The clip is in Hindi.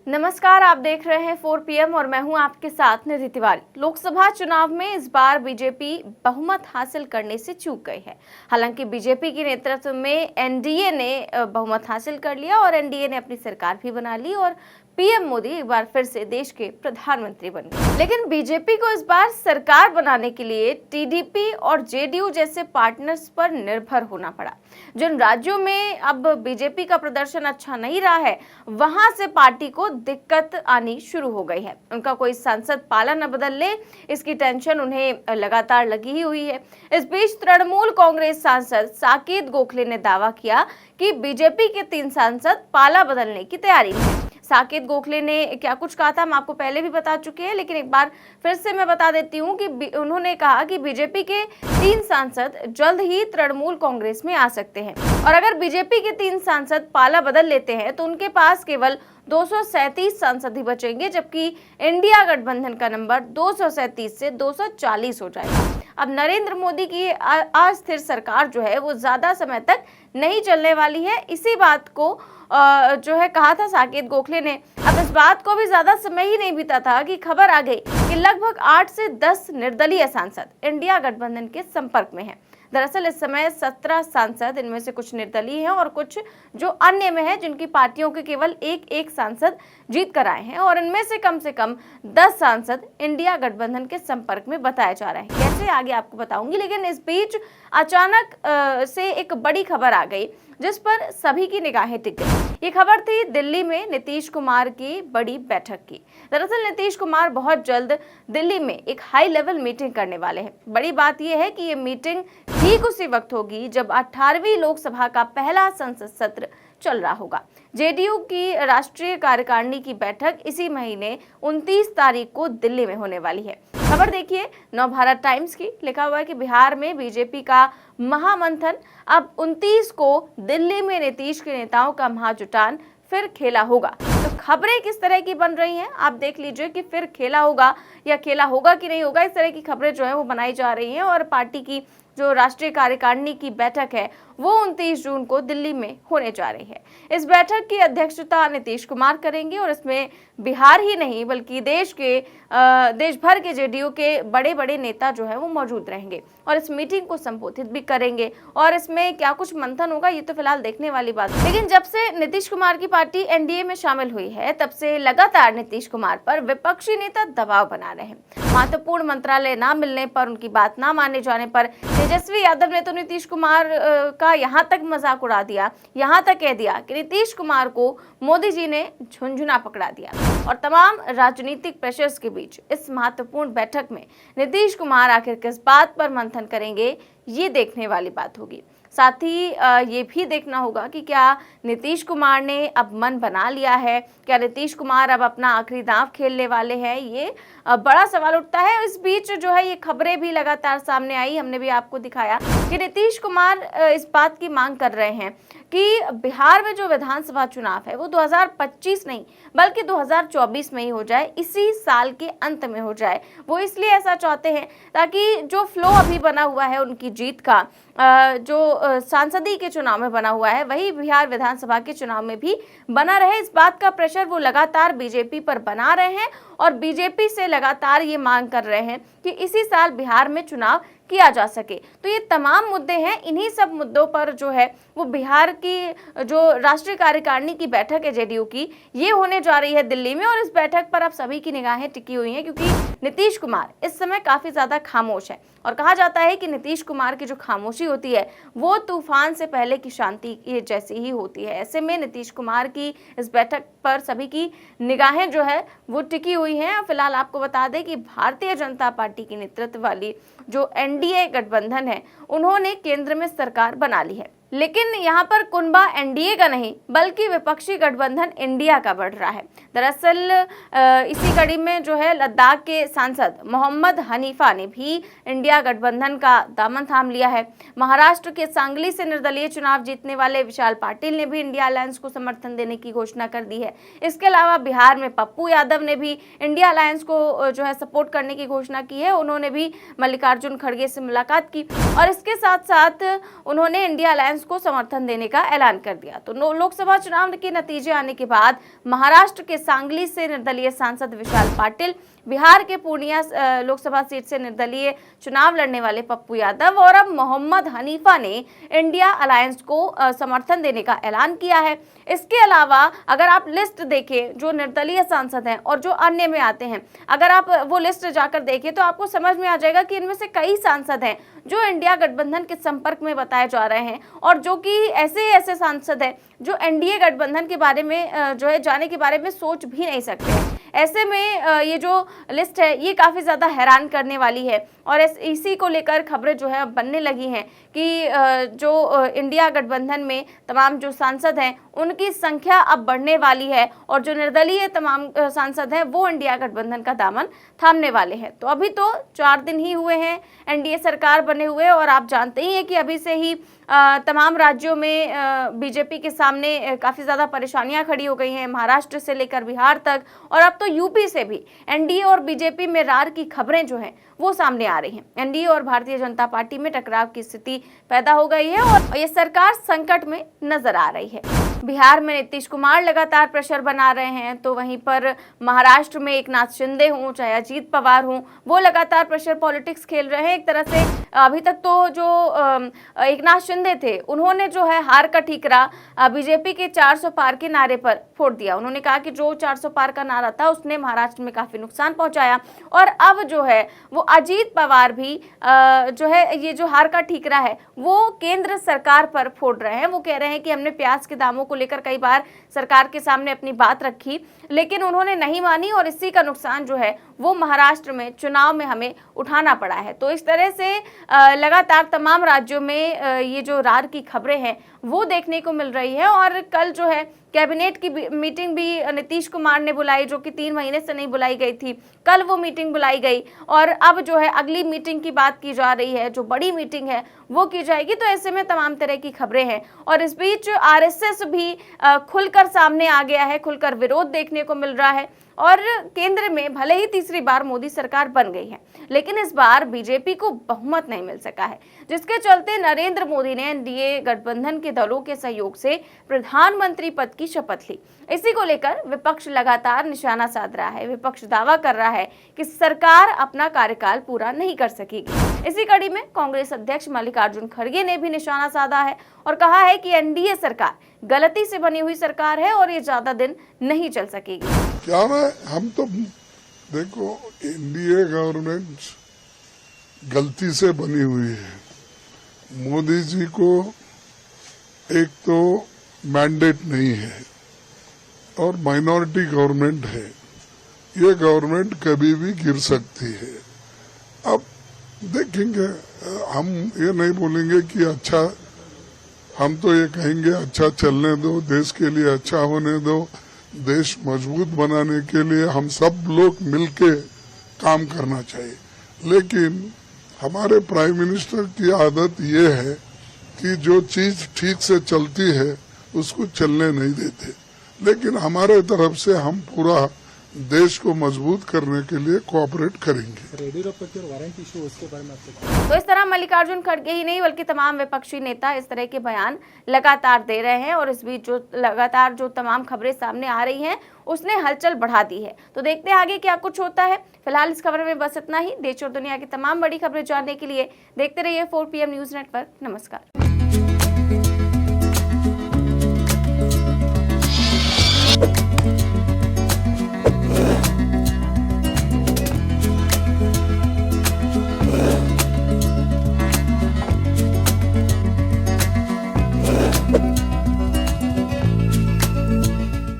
नमस्कार, आप देख रहे हैं 4 PM और मैं हूं आपके साथ निधि तिवारी। लोकसभा चुनाव में इस बार बीजेपी बहुमत हासिल करने से चूक गई है। हालांकि बीजेपी के नेतृत्व में एनडीए ने बहुमत हासिल कर लिया और एनडीए ने अपनी सरकार भी बना ली और पीएम मोदी एक बार फिर से देश के प्रधानमंत्री बन गए। लेकिन बीजेपी को इस बार सरकार बनाने के लिए टीडीपी और जेडीयू जैसे पार्टनर्स पर निर्भर होना पड़ा। जिन राज्यों में अब बीजेपी का प्रदर्शन अच्छा नहीं रहा है, वहां से पार्टी को दिक्कत आनी शुरू हो गई है। उनका कोई सांसद पाला न बदल ले, इसकी टेंशन उन्हें लगातार लगी ही हुई है। इस बीच तृणमूल कांग्रेस सांसद साकेत गोखले ने दावा किया कि बीजेपी के 3 सांसद पाला बदलने की तैयारी में हैं। साकेत गोखले ने क्या कुछ कहा था हम आपको पहले भी बता चुके हैं, लेकिन एक बार फिर से मैं बता देती हूँ कि उन्होंने कहा कि बीजेपी के 3 सांसद जल्द ही तृणमूल कांग्रेस में आ सकते हैं और अगर बीजेपी के 3 सांसद पाला बदल लेते हैं तो उनके पास केवल 237 सांसद ही बचेंगे, जबकि इंडिया गठबंधन का नंबर 237 से 240 हो जाएगा। अब नरेंद्र मोदी की अस्थिर सरकार जो है वो ज्यादा समय तक नहीं चलने वाली है। इसी बात को जो है कहा था साकेत गोखले ने। अब इस बात को भी ज्यादा समय ही नहीं बीता था कि खबर आ गई कि लगभग 8 से 10 निर्दलीय सांसद इंडिया गठबंधन के संपर्क में हैं। दरअसल इस समय 17 सांसद, इनमें से कुछ निर्दलीय हैं और कुछ जो अन्य में है, जिनकी पार्टियों के केवल एक सांसद जीत कर आए हैं और इनमें से कम 10 सांसद इंडिया गठबंधन के संपर्क में बताया जा रहा है। कैसे आगे आपको बताऊंगी, लेकिन इस बीच अचानक से एक बड़ी खबर आ गई जिस पर सभी की निगाहें टिक गई। ये खबर थी दिल्ली में नीतीश कुमार की बड़ी बैठक की। दरअसल नीतीश कुमार बहुत जल्द दिल्ली में एक हाई लेवल मीटिंग करने वाले हैं। बड़ी बात यह है कि ये मीटिंग ठीक उसी वक्त होगी जब 18वीं लोकसभा का पहला संसद सत्र चल रहा होगा। जेडीयू की राष्ट्रीय कार्यकारिणी की बैठक इसी महीने 29 तारीख को दिल्ली में होने वाली है। खबर देखिए नवभारत टाइम्स की, लिखा हुआ है कि बिहार में बीजेपी का महामंथन। अब 29 को दिल्ली में नीतीश के नेताओं का महाजुटान फिर खेला होगा। तो खबरें किस तरह की बन रही हैं आप देख लीजिए कि फिर खेला होगा या खेला होगा कि नहीं होगा, इस तरह की खबरें जो है वो बनाई जा रही हैं। और पार्टी की जो राष्ट्रीय कार्यकारिणी की बैठक है वो 29 जून को दिल्ली में होने जा रही है। इस बैठक की अध्यक्षता नीतीश कुमार करेंगे और इसमें बिहार ही नहीं बल्कि देश भर के जेडीयू के बड़े नेता जो है वो मौजूद रहेंगे और इस मीटिंग को संबोधित भी करेंगे। और इसमें क्या कुछ मंथन होगा ये तो फिलहाल देखने वाली बात है। लेकिन जब से नीतीश कुमार की पार्टी एनडीए में शामिल हुई है तब से लगातार नीतीश कुमार पर विपक्षी नेता दबाव बना रहे हैं। महत्वपूर्ण मंत्रालय ना मिलने पर, उनकी बात ना माने जाने पर तेजस्वी यादव ने तो नीतीश कुमार का यहाँ तक मजाक उड़ा दिया, यहाँ तक कह दिया कि नीतीश कुमार को मोदी जी ने झुनझुना पकड़ा दिया। और तमाम राजनीतिक प्रेशर्स के बीच इस महत्वपूर्ण बैठक में नीतीश कुमार आखिर किस बात पर मंथन करेंगे ये देखने वाली बात होगी। साथ ही ये भी देखना होगा कि क्या नीतीश कुमार ने अब मन बना लिया है, क्या नीतीश कुमार अब अपना आखिरी दांव खेलने वाले हैं, ये बड़ा सवाल उठता है। इस बीच जो है ये खबरें भी लगातार सामने आई, हमने भी आपको दिखाया कि नीतीश कुमार इस बात की मांग कर रहे हैं कि बिहार में जो विधानसभा चुनाव है वो 2025 नहीं बल्कि 2024 में ही हो जाए, इसी साल के अंत में हो जाए। वो इसलिए ऐसा चाहते हैं ताकि जो फ्लो अभी बना हुआ है उनकी जीत का, जो सांसदीय के चुनाव में बना हुआ है, वही बिहार विधानसभा के चुनाव में भी बना रहे। इस बात का प्रेशर वो लगातार बीजेपी पर बना रहे हैं और बीजेपी से लगातार ये मांग कर रहे हैं कि इसी साल बिहार में चुनाव किया जा सके। तो ये तमाम मुद्दे हैं, इन्हीं सब मुद्दों पर जो है वो बिहार की जो राष्ट्रीय कार्यकारिणी की बैठक है जेडीयू की, ये होने जा रही है दिल्ली में। और इस बैठक पर अब सभी की निगाहें टिकी हुई हैं क्योंकि नीतीश कुमार इस समय काफी ज्यादा खामोश है और कहा जाता है कि नीतीश कुमार की जो खामोशी होती है वो तूफान से पहले की शांति जैसी ही होती है। ऐसे में नीतीश कुमार की इस बैठक पर सभी की निगाहें जो है वो टिकी हुई हैं। फिलहाल आपको बता दें कि भारतीय जनता पार्टी की नेतृत्व वाली जो एनडीए गठबंधन है उन्होंने केंद्र में सरकार बना ली है। लेकिन यहाँ पर कुनबा एनडीए का नहीं बल्कि विपक्षी गठबंधन इंडिया का बढ़ रहा है। दरअसल इसी कड़ी में जो है लद्दाख के सांसद मोहम्मद हनीफा ने भी इंडिया गठबंधन का दामन थाम लिया है। महाराष्ट्र के सांगली से निर्दलीय चुनाव जीतने वाले विशाल पाटिल ने भी इंडिया अलायंस को समर्थन देने की घोषणा कर दी है। इसके अलावा बिहार में पप्पू यादव ने भी इंडिया अलायंस को जो है सपोर्ट करने की घोषणा की है। उन्होंने भी मल्लिकार्जुन खड़गे से मुलाकात की और इसके साथ साथ उन्होंने इंडिया अलायंस उसको समर्थन देने का ऐलान कर दिया। तो लोकसभा चुनाव के नतीजे आने के बाद महाराष्ट्र के सांगली से निर्दलीय सांसद विशाल पाटिल, बिहार के पूर्णिया लोकसभा सीट से निर्दलीय चुनाव लड़ने वाले पप्पू यादव और अब मोहम्मद हनीफा ने इंडिया अलायंस को समर्थन देने का ऐलान किया है। इसके अलावा अगर आप लिस्ट देखें जो निर्दलीय सांसद हैं और जो अन्य में आते हैं, अगर आप वो लिस्ट जाकर देखें तो आपको समझ में आ जाएगा कि इनमें से कई सांसद हैं जो इंडिया गठबंधन के संपर्क में बताए जा रहे हैं और जो कि ऐसे सांसद हैं जो एनडीए गठबंधन के बारे में जो है जाने के बारे में सोच भी नहीं सकते। ऐसे में ये जो लिस्ट है ये काफ़ी ज़्यादा हैरान करने वाली है और इसी को लेकर खबरें जो है बनने लगी हैं कि जो इंडिया गठबंधन में तमाम जो सांसद हैं उनकी संख्या अब बढ़ने वाली है और जो निर्दलीय तमाम सांसद हैं वो इंडिया गठबंधन का दामन थामने वाले हैं। तो अभी तो 4 दिन ही हुए हैं एनडीए सरकार बने हुए और आप जानते ही हैं कि अभी से ही तमाम राज्यों में बीजेपी के सामने काफ़ी ज़्यादा परेशानियां खड़ी हो गई हैं, महाराष्ट्र से लेकर बिहार तक और अब तो यूपी से भी एनडीए और बीजेपी में रार की खबरें जो हैं वो सामने आ रही हैं। एनडीए और भारतीय जनता पार्टी में टकराव की स्थिति पैदा हो गई है और ये सरकार संकट में नजर आ रही है। बिहार में नीतीश कुमार लगातार प्रेशर बना रहे हैं तो वहीं पर महाराष्ट्र में एकनाथ शिंदे हों चाहे अजीत पवार हों वो लगातार प्रेशर पॉलिटिक्स खेल रहे हैं। एक तरह से अभी तक तो जो एकनाथ शिंदे थे उन्होंने जो है हार का ठीकरा बीजेपी के 400 पार के नारे पर फोड़ दिया। उन्होंने कहा कि जो 400 पार का नारा था उसने महाराष्ट्र में काफी नुकसान पहुंचाया और अब जो है वो अजीत पवार भी जो है ये जो हार का ठीकरा है वो केंद्र सरकार पर फोड़ रहे हैं। वो कह रहे हैं कि हमने प्याज के दामों को लेकर कई बार सरकार के सामने अपनी बात रखी लेकिन उन्होंने नहीं मानी और इसी का नुकसान जो है वो महाराष्ट्र में चुनाव में हमें उठाना पड़ा है। तो इस तरह से लगातार तमाम राज्यों में ये जो रार की खबरें हैं वो देखने को मिल रही है और कल जो है कैबिनेट की मीटिंग भी नीतीश कुमार ने बुलाई जो कि 3 महीने से नहीं बुलाई गई थी। कल वो मीटिंग बुलाई गई और अब जो है अगली मीटिंग की बात की जा रही है, जो बड़ी मीटिंग है वो की जाएगी। तो ऐसे में तमाम तरह की खबरें हैं और इस बीच आरएसएस भी खुलकर सामने आ गया है, खुलकर विरोध देखने को मिल रहा है और केंद्र में भले ही तीसरी बार मोदी सरकार बन गई है लेकिन इस बार बीजेपी को बहुमत नहीं मिल सका है, जिसके चलते नरेंद्र मोदी ने एनडीए गठबंधन के दलों के सहयोग से प्रधानमंत्री पद की शपथ ली। इसी को लेकर विपक्ष लगातार निशाना साध रहा है। विपक्ष दावा कर रहा है कि सरकार अपना कार्यकाल पूरा नहीं कर सकेगी। इसी कड़ी में कांग्रेस अध्यक्ष मल्लिकार्जुन खड़गे ने भी निशाना साधा है और कहा है कि एनडीए सरकार गलती से बनी हुई सरकार है और ये ज्यादा दिन नहीं चल सकेगी। क्या है, हम तो देखो एनडीए गवर्नमेंट गलती से बनी हुई है। मोदी जी को एक तो मैंडेट नहीं है और माइनॉरिटी गवर्नमेंट है। ये गवर्नमेंट कभी भी गिर सकती है। अब देखेंगे, हम ये नहीं बोलेंगे कि अच्छा, हम तो ये कहेंगे अच्छा चलने दो, देश के लिए अच्छा होने दो, देश मजबूत बनाने के लिए हम सब लोग मिलके काम करना चाहिए। लेकिन हमारे प्राइम मिनिस्टर की आदत ये है कि जो चीज ठीक से चलती है उसको चलने नहीं देते, लेकिन हमारे तरफ से हम पूरा देश को मजबूत करने के लिए कोऑपरेट करेंगे। वारंट इशू उसके बारे में तो इस तरह मल्लिकार्जुन खड़गे ही नहीं बल्कि तमाम विपक्षी नेता इस तरह के बयान लगातार दे रहे हैं और इस बीच जो लगातार जो तमाम खबरें सामने आ रही हैं उसने हलचल बढ़ा दी है। तो देखते हैं आगे क्या कुछ होता है। फिलहाल इस खबर में बस इतना ही। देश और दुनिया की तमाम बड़ी खबरें जानने के लिए देखते रहिए 4 PM न्यूज नेटवर्क। नमस्कार।